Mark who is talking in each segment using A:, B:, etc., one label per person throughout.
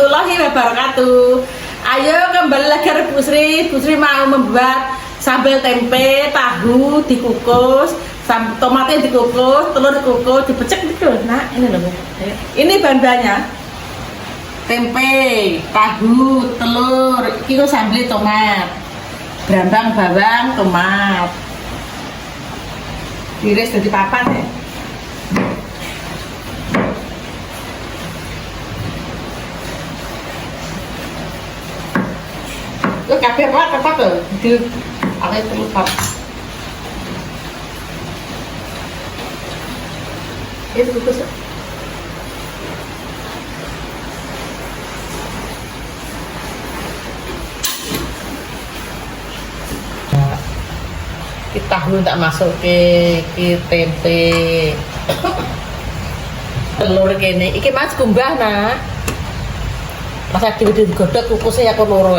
A: warahmatullahi wabarakatuh. Ayo kembali lagi ke Bu Sri. Bu Sri mau membuat sambal tempe, tahu dikukus, tomatnya dikukus, telur dikukus, dipecek gitu. Nah, ini loh. Ini bahan-bahannya. Tempe, tahu, telur, ini sambal tomat. Brambang, bawang, tomat. Iris dari papan ya. Itu kabeh apa tuh? Di apa itu lupa. Itu bagus. Kita tahu tak masuk ke tempe. Telur kene iki Mas kumbah nah. Masa digodhog kukusnya aku loro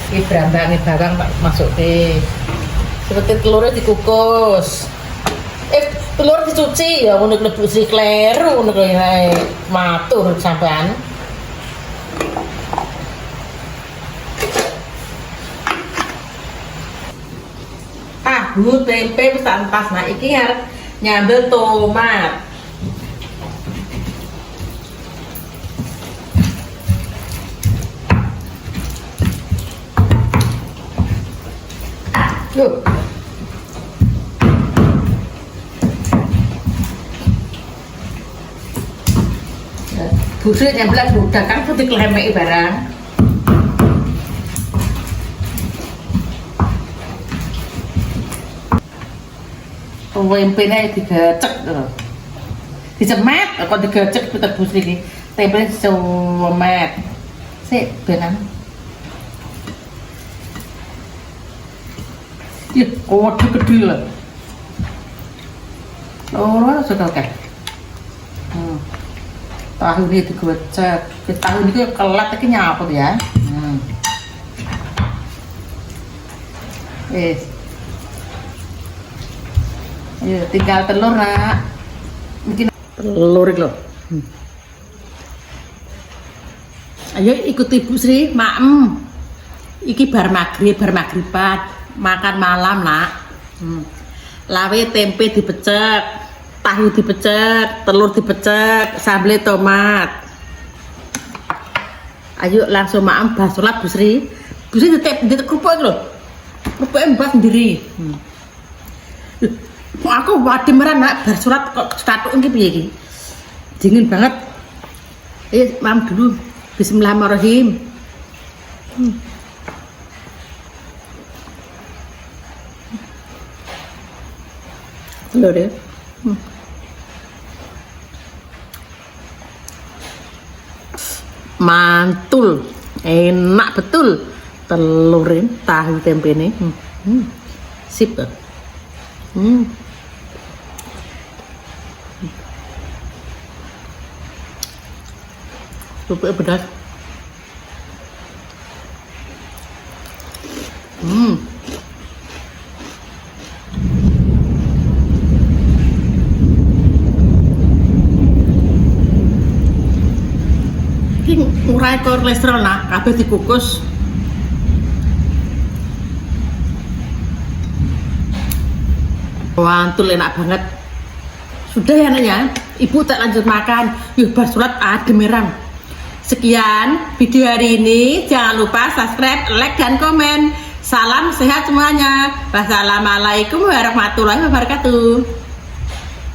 A: Ini brambang, ini bawang masuk ke seperti telurnya dikukus telur dicuci ya untuk lebih si kleru untuk matur sampean tahu tempe wis pas. Nah iki arep nyambel tomat. Loh. Busuk nyambel budak kan putih klemek barang. Tempenya digecek lho. Dicemet kok digecek puter busuk iki. Tempenya dicemet. Sik benan. Ya, gede lah. Loro sudah oke. Tahu ini digocek. Tahu ini kelat iki nyaput ya. Ayo tinggal telur nak. Mungkin telur iki lho. Ayo ikuti Bu Sri, maem. Iki bar maghriban. Makan malam nak. Lawe tempe dipecek, tahu dipecek, telur dipecek, sambal tomat. Ayo langsung maam bahas sholat Bu Sri. Bu Sri detek kerupuk lho. Kerupuknya mbak sendiri. Aku wadi merah nak bahas sholat kok statuk ini piye iki. Dingin banget. Maam dulu. Bismillahirrahmanirrahim. Telur ya. Mantul, enak betul telurin tahu tempe ini. Sip. Kerupuknya pedas. Ngurai kolesterol nah, kabeh dikukus. Mantul enak banget. Sudah ya nanya, Ibu tak lanjut makan. Yuk bersulat ademerang. Sekian video hari ini. Jangan lupa subscribe, like dan komen. Salam sehat semuanya. Wassalamualaikum warahmatullahi wabarakatuh.